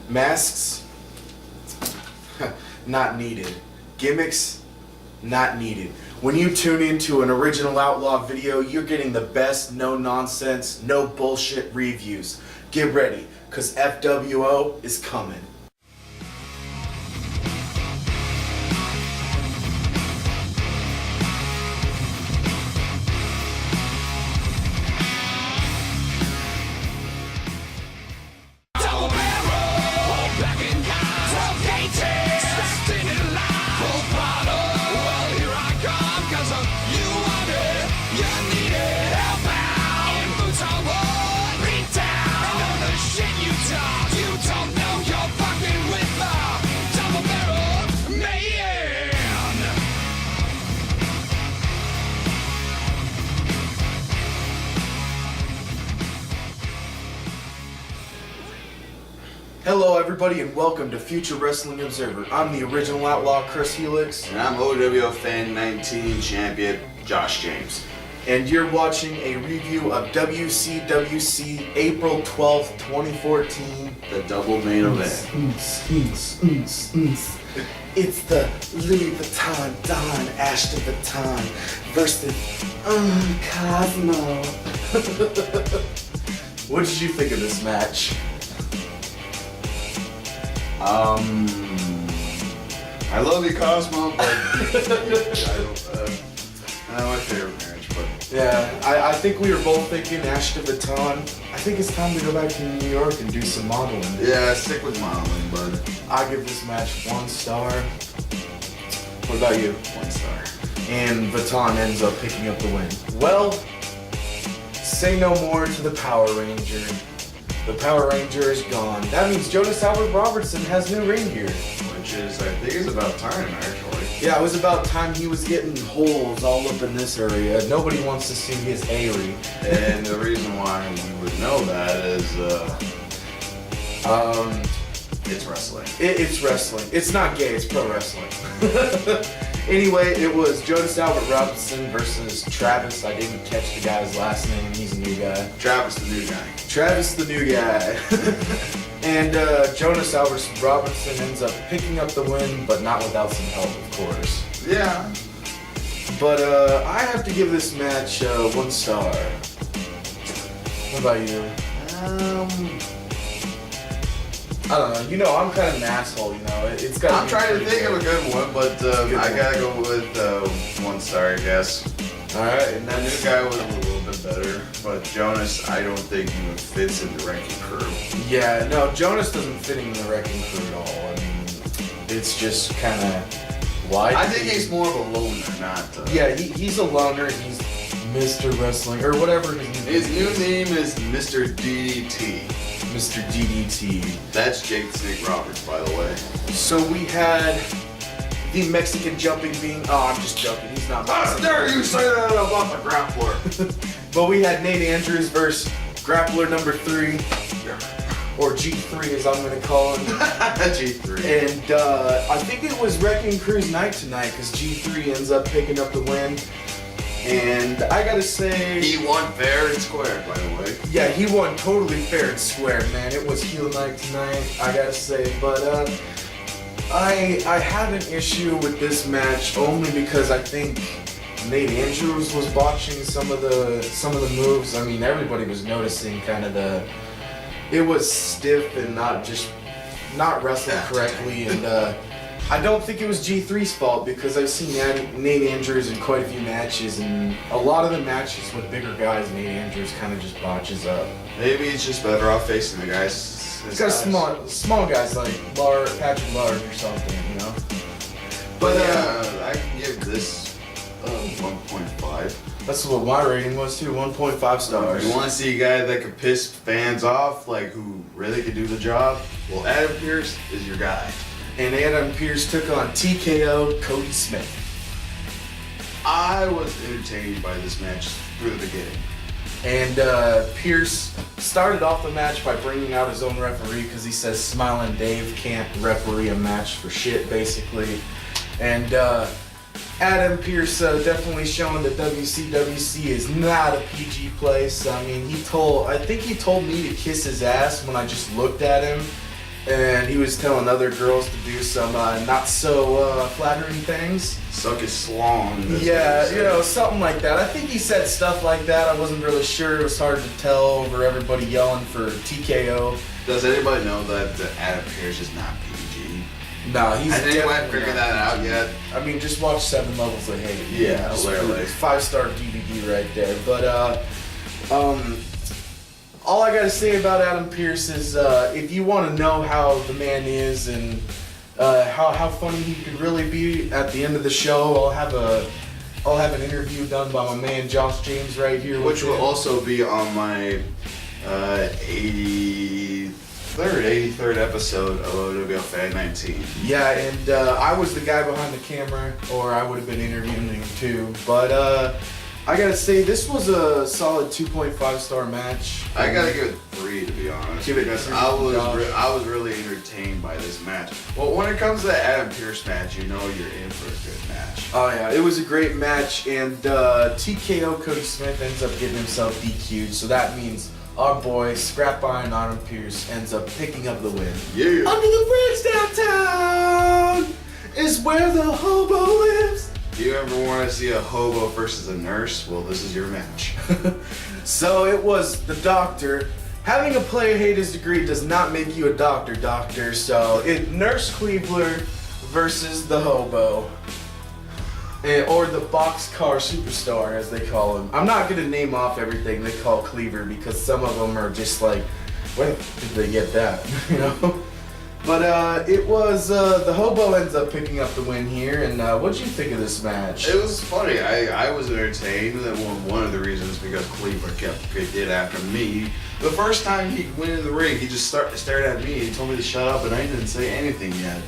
Masks, not needed. Gimmicks, not needed. When you tune into an original Outlaw video, you're getting the best, no nonsense, no bullshit reviews. Get ready, cause FWO is coming. Hello everybody and welcome to Future Wrestling Observer. I'm the original Outlaw, Chris Helix. And I'm OWO Fan 19 Champion, Josh James. And you're watching a review of WCWC April 12th, 2014. The double main event. It's the Louis Vuitton Don Ashton Vuitton versus Cosmo. What did you think of this match? I love you, Cosmo, but not my favorite match. But yeah, I think we were both thinking Ashton Vuitton. I think it's time to go back to New York and do some modeling. Yeah, stick with modeling, bud. I give this match 1 star. What about you? 1 star. And Vuitton ends up picking up the win. Well, say no more to the Power Ranger. The Power Ranger is gone. That means Jonas Albert Robertson has new ring gear. Which is, I think it's about time, actually. Yeah, it was about time he was getting holes all up in this area. Nobody wants to see his Aerie. And the reason why we would know that is, it's wrestling. It's wrestling. It's not gay, it's pro wrestling. Anyway, it was Jonas Albert Robinson versus Travis. I didn't catch the guy's last name. He's a new guy. Travis the new guy. Travis the new guy. And Jonas Albert Robinson ends up picking up the win, but not without some help, of course. Yeah. But I have to give this match 1 star. What about you? I don't know. You know, I'm kind of an asshole. You know, it's got. I'm trying to think of a good one, but I gotta go with 1 star, I guess. All right, and then this guy was a little bit better, but Jonas, I don't think even fits in the Wrecking Crew. Yeah, no, Jonas doesn't fit in the Wrecking Crew at all. I mean, it's just kind of wide. I think he's more of a loner, not. Yeah, he's a loner. He's Mr. Wrestling or whatever his name is. His new name is Mr. DDT. Mr. DDT. That's Jake the Snake Roberts, by the way. So we had the Mexican jumping being. Oh, I'm just joking. He's not. How dare you say that about the grappler? But we had Nate Andrews versus grappler number 3, or G3 as I'm going to call him. G3. And I think it was Wrecking Crew's night tonight because G3 ends up picking up the win. And I gotta say, he won fair and square, by the way. Yeah, he won totally fair and square, man. It was heel night tonight, I gotta say. But I have an issue with this match only because I think Nate Andrews was botching some of the moves. I mean, everybody was noticing kind of it was stiff and not wrestled correctly. And I don't think it was G3's fault because I've seen Nate Andrews in quite a few matches, and a lot of the matches with bigger guys, Nate Andrews kind of just botches up. Maybe he's just better off facing the guys. He's got small guys like Patrick Large or something, you know. But I can give this 1.5. That's what my rating was too, 1.5 stars. You want to see a guy that can piss fans off, like who really can do the job? Well, Adam Pearce is your guy. And Adam Pearce took on TKO Cody Smith. I was entertained by this match through the beginning. And Pearce started off the match by bringing out his own referee because he says Smiling Dave can't referee a match for shit, basically. And Adam Pearce definitely showing that WCWC is not a PG place. I mean, I think he told me to kiss his ass when I just looked at him. and he was telling other girls to do some not so flattering things. Suck his slong. Yeah, you know, something like that. I think he said stuff like that. I wasn't really sure. It was hard to tell over everybody yelling for TKO. Does anybody know that Adam Pearce is not PG? No, he's Has anyone figured that out yet? I mean, just watch 7 Levels of Hate. Yeah, literally. 5-star DVD right there. But all I gotta say about Adam Pearce is, if you want to know how the man is and how funny he could really be at the end of the show, I'll have an interview done by my man Josh James right here, which will also be on my 83rd episode of OWL Fan 19. Yeah, and I was the guy behind the camera, or I would have been interviewing him too. But I gotta say, this was a solid 2.5-star match. I gotta give it 3, to be honest, because I was really entertained by this match. Well, when it comes to the Adam Pearce match, you know you're in for a good match. Oh yeah, it was a great match, and TKO Cody Smith ends up getting himself DQ'd, so that means our boy Scrap Iron Adam Pearce ends up picking up the win. Yeah. Under the bridge downtown is where the hobo lives. Do you ever want to see a hobo versus a nurse? Well, this is your match. So it was the doctor. Having a player hate his degree does not make you a doctor, so Nurse Cleaver versus the hobo. Or the boxcar superstar, as they call him. I'm not gonna name off everything they call Cleaver because some of them are just like, where did they get that? You know? But it was the hobo ends up picking up the win here. And what'd you think of this match? It was funny. I was entertained. And one of the reasons because Cleaver kept getting after me. The first time he went in the ring, he just stared at me. He told me to shut up, and I didn't say anything yet.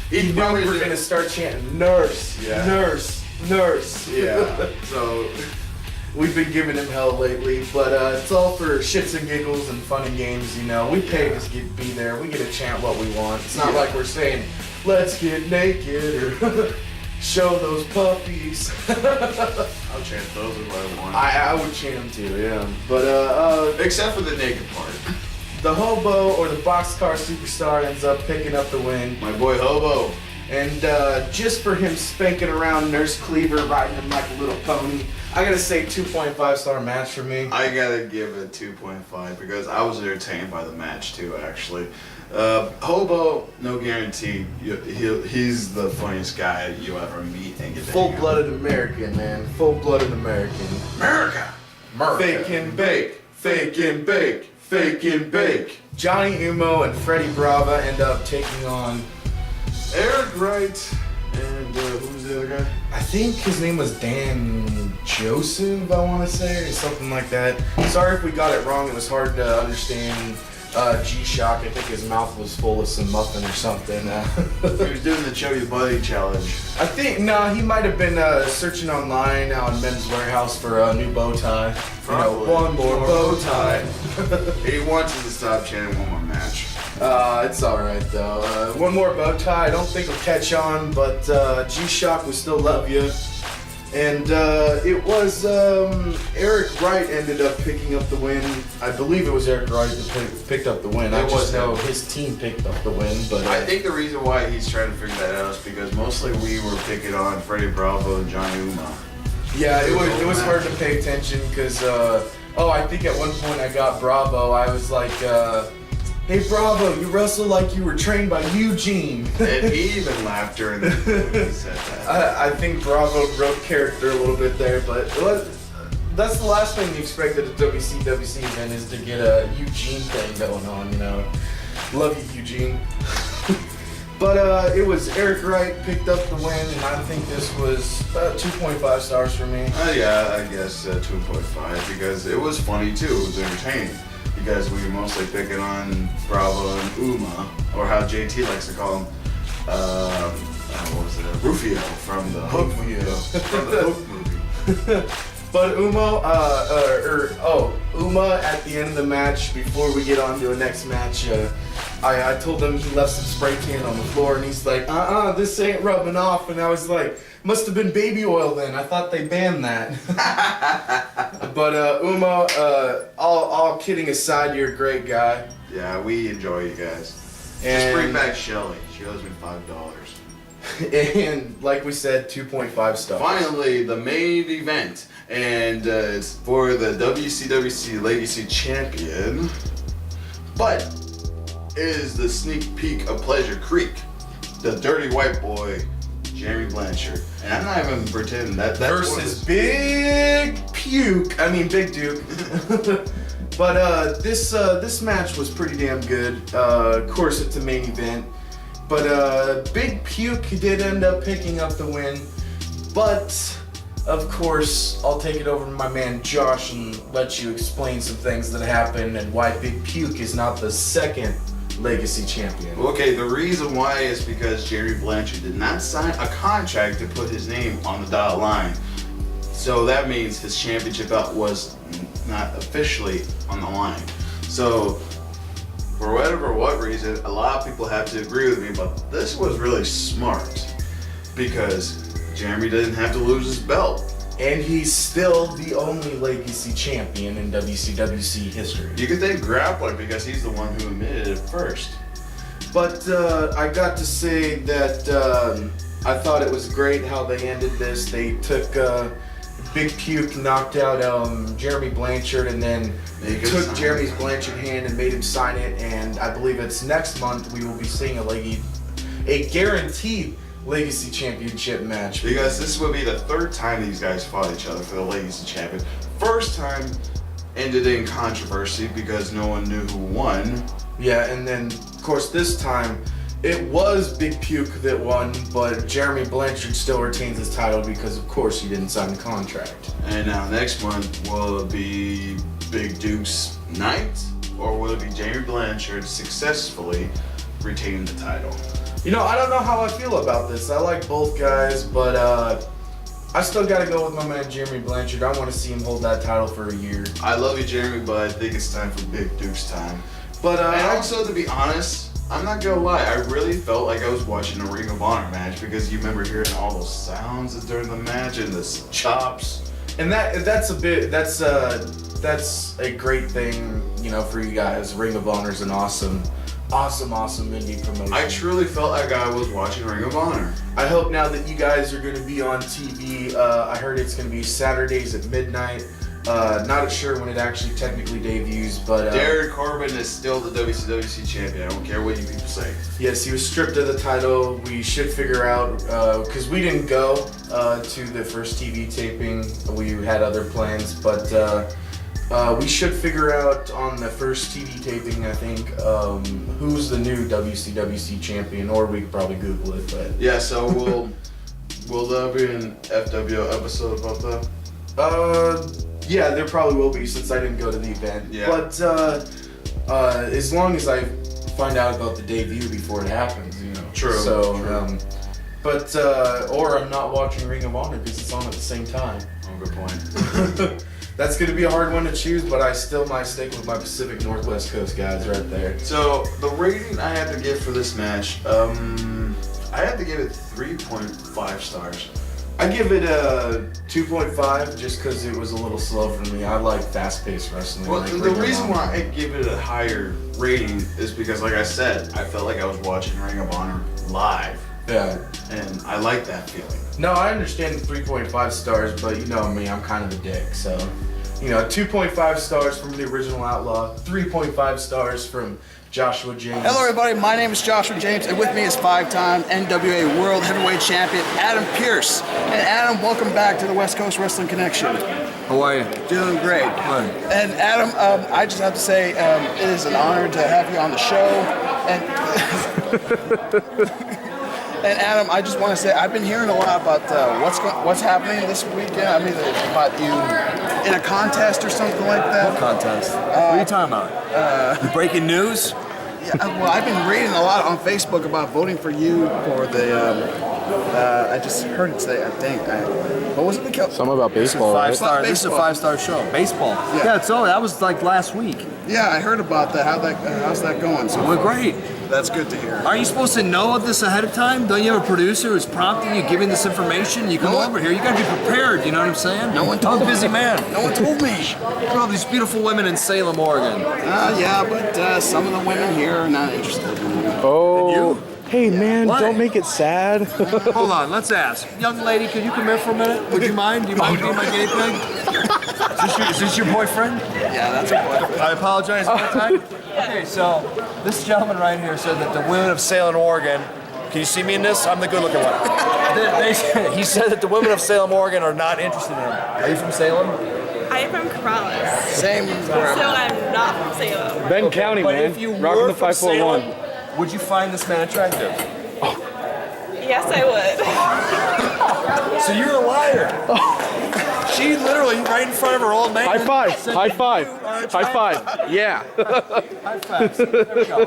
He probably were gonna start chanting "Nurse, yeah. Nurse, Nurse." Yeah. So we've been giving him hell lately, but it's all for shits and giggles and fun and games. You know, we pay to be there. We get to chant what we want. It's not like we're saying, "Let's get naked" or "Show those puppies." I'll chant those if I want. I would chant them too, yeah. But except for the naked part. The hobo or the boxcar superstar ends up picking up the win. My boy Hobo. And just for him spanking around Nurse Cleaver, riding him like a little pony, I gotta say 2.5-star match for me. I gotta give it 2.5 because I was entertained by the match too, actually. Hobo, no guarantee. He's the funniest guy you'll ever meet and get to Full-blooded American, man. Full-blooded American. America! Fake and bake. Fake and bake. Fake and bake. Johnny Humo and Freddie Brava end up taking on Eric Wright and who was the other guy? I think his name was Dan Joseph, I want to say, or something like that. Sorry if we got it wrong. It was hard to understand G-Shock. I think his mouth was full of some muffin or something. He was doing the Chubby Buddy challenge. I think, no, he might have been searching online on Men's Warehouse for a new bow tie. Probably. You know, one more bow tie. He wants us to stop chanting one more match. It's alright though. One more bow tie. I don't think it'll catch on, but G-Shock will still love you. And it was Eric Wright ended up picking up the win. I believe it was Eric Wright that picked up the win. I just know his team picked up the win. But I think the reason why he's trying to figure that out is because mostly we were picking on Freddie Bravo and Johnny Humo. Yeah, it was hard to pay attention because I think at one point I got Bravo. I was like, "Hey Bravo, you wrestle like you were trained by Eugene." And he even laughed during the when he said that. I think Bravo broke character a little bit there, but that's the last thing you expect at a WCWC event is to get a Eugene thing going on, you know. Love you, Eugene. But it was Eric Wright picked up the win, and I think this was 2.5 stars for me. Yeah, I guess 2.5 because it was funny too. It was entertaining. Because we were mostly picking on Bravo and Uma, or how JT likes to call him, what was it, Rufio from the Hook movie. But Uma at the end of the match, before we get on to the next match, I told him he left some spray tan on the floor, and he's like, this ain't rubbing off, and I was like, must have been baby oil then. I thought they banned that. But Uma, all kidding aside, you're a great guy. Yeah, we enjoy you guys. And just bring back Shelly. She owes me $5. And like we said, 2.5 stars. Finally, the main event, and it's for the WCWC Legacy Champion, but it is the sneak peek of Pleasure Creek, the dirty white boy, Jeremy Blanchard. And I'm not even pretending that's versus Big Duke. But this match was pretty damn good. Of course, it's a main event. But Big Puke did end up picking up the win. But, of course, I'll take it over to my man Josh and let you explain some things that happened and why Big Puke is not the second Legacy Champion. Okay, the reason why is because Jeremy Blanchard did not sign a contract to put his name on the dotted line. So that means his championship belt was not officially on the line. So, for what reason, a lot of people have to agree with me, but this was really smart because Jeremy didn't have to lose his belt. And he's still the only Legacy Champion in WCWC history. You could thank Grappler because he's the one who admitted it first. But I got to say that I thought it was great how they ended this. They took Big Puke, knocked out Jeremy Blanchard, and then took Jeremy Blanchard's hand and made him sign it. And I believe it's next month we will be seeing a guaranteed Legacy Championship match. Because this will be the third time these guys fought each other for the Legacy Champion. First time ended in controversy because no one knew who won. Yeah, and then of course this time it was Big Puke that won, but Jeremy Blanchard still retains his title because of course he didn't sign the contract. And now next month, will it be Big Duke's night, or will it be Jeremy Blanchard successfully retaining the title? You know, I don't know how I feel about this. I like both guys, but I still got to go with my man Jeremy Blanchard. I want to see him hold that title for a year. I love you, Jeremy, but I think it's time for Big Duke's time. But and also, to be honest, I'm not gonna lie, I really felt like I was watching a Ring of Honor match because you remember hearing all those sounds during the match and the chops. And that's a great thing, you know, for you guys. Ring of Honor's an awesome indie promotion. I truly felt like I was watching Ring of Honor. I hope now that you guys are going to be on TV, I heard it's going to be Saturdays at midnight. Not sure when it actually technically debuts, but Derek Corbin is still the WCWC champion. I don't care what you people say. Yes, he was stripped of the title. We should figure out, because we didn't go to the first TV taping. We had other plans, but we should figure out on the first TV taping, I think, who's the new WCWC champion, or we could probably Google it. But yeah, so will there be an FWO episode about that? Yeah, there probably will be since I didn't go to the event. Yeah. But as long as I find out about the debut before it happens, you know. True. So, true. Or I'm not watching Ring of Honor because it's on at the same time. Oh, good point. That's going to be a hard one to choose, but I still might stick with my Pacific Northwest Coast guys right there. So the rating I have to give for this match, I have to give it 3.5 stars. I give it a 2.5 just because it was a little slow for me. I like fast-paced wrestling. Well, like the reason why I give it a higher rating is because, like I said, I felt like I was watching Ring of Honor live. Yeah. And I like that feeling. No, I understand the 3.5 stars, but you know me, I'm kind of a dick, so. You know, 2.5 stars from the original Outlaw, 3.5 stars from Joshua James. Hello everybody, my name is Joshua James, and with me is 5-time NWA World Heavyweight Champion Adam Pearce. And Adam, welcome back to the West Coast Wrestling Connection. How are you? Doing great. Hi. And Adam, I just have to say, it is an honor to have you on the show. And Adam, I just want to say, I've been hearing a lot about what's happening this weekend. I mean, about you in a contest or something like that. What contest? What are you talking about? You breaking news? Yeah, well, I've been reading a lot on Facebook about voting for you for the I just heard it today. I think. What was it? Something about baseball, right? Five-star. This is a Baseball. 5-star show. Baseball. Yeah. Yeah, so that was like last week. Yeah, I heard about that. How's that going? So We're great. that's good to hear. Aren't you supposed to know of this ahead of time? Don't you have a producer who's prompting you, giving this information? You come No. over here, you gotta be prepared, you know what I'm saying? No one told I'm a me. busy man. No one told me. Look at all these beautiful women in Salem, Oregon. Yeah, but some of the women here are not interested. Oh. You? Hey, man, What? don't make it sad. Hold on, let's ask. Young lady, could you come here for a minute? Would you mind? Do you mind being my guinea pig? Is this your boyfriend? Yeah, that's a boyfriend. I apologize one more time. Okay, so this gentleman right here said that the women of Salem, Oregon. Can you see me in this? I'm the good-looking one. He said that the women of Salem, Oregon are not interested in him. Are you from Salem? I am from Corrales, Same. so I'm not from Salem. Benton County, But man. if you Rocking were the from 541. Salem, would you find this man attractive? Yes, I would. So you're a liar. She literally, right in front of her old man. High five. said High that five. you are High attractive. five. Yeah. High five. See, there we go.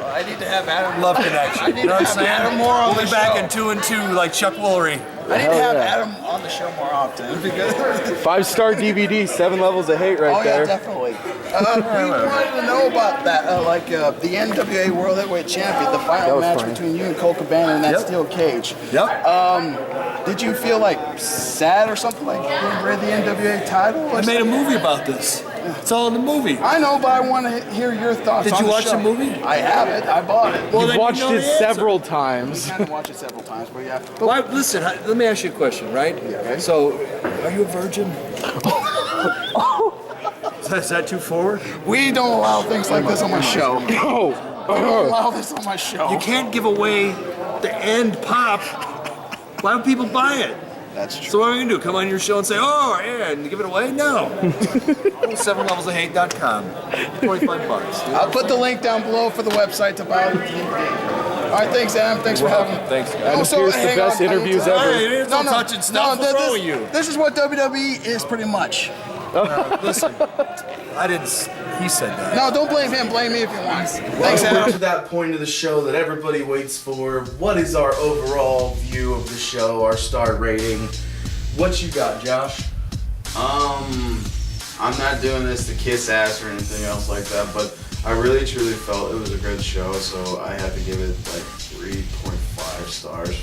I need to have Adam. Love connection. You know what I'm saying? Adam more on We'll be the back show. in 2 and 2 like Chuck Woolery. I need to have yeah. Adam on the show more often. It'd be good. 5-star DVD, 7 levels of hate right Oh yeah, there. definitely. We wanted to know about that, the NWA World Heavyweight Champion, the final was match funny. between you and Cole Cabana in that Yep. steel cage. Yep. Did you feel like sad or something like you read the NWA title? Or I made a something? movie about this. It's all in the movie. I know, but I want to hear your thoughts. Did on you watch show. the movie? I have it. I bought it. Well, You've then you watched know it the answer. several times. I had to watch it several times, but yeah. But Why, listen, let me ask you a question, right? Yeah, okay. So, are you a virgin? Is that too forward? we don't allow things like this on my show. We Oh. don't allow this on my show. You can't give away the end pop. Why would people buy it? That's true. So what are we gonna do? Come on your show and say, oh, yeah, and give it away? No. 7levelsofhate.com. $25. I'll put the link down below for the website to buy the DVD. All right, thanks, Adam. Thanks for having me. Thanks, guys. Adam Pearce, the hang best on, interviews hang on. ever. Hey, there's no touching stuff. What's wrong with you? This is what WWE is pretty much. Listen, I didn't. He said that. No, don't blame him. Blame me if you want. Thanks, Welcome Adam. to that point of the show that everybody waits for. What is our overall view of the show, our star rating? What you got, Josh? I'm not doing this to kiss ass or anything else like that, but I really truly felt it was a good show, so I had to give it like 3.5 stars.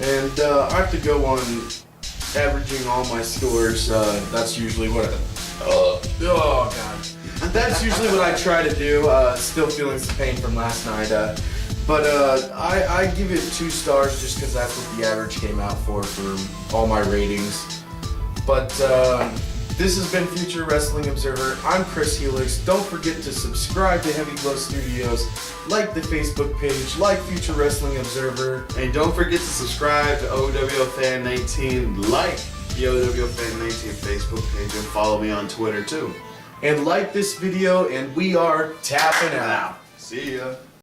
And I have to go on averaging all my scores. That's usually what oh god. That's usually what I try to do. Still feeling some pain from last night. But I give it 2 stars just because that's what the average came out for all my ratings. But this has been Future Wrestling Observer. I'm Chris Helix. Don't forget to subscribe to Heavy Glow Studios, like the Facebook page, like Future Wrestling Observer. And don't forget to subscribe to OWFan19, like the OWFan19 Facebook page, and follow me on Twitter too. And like this video, and we are tapping out. See ya.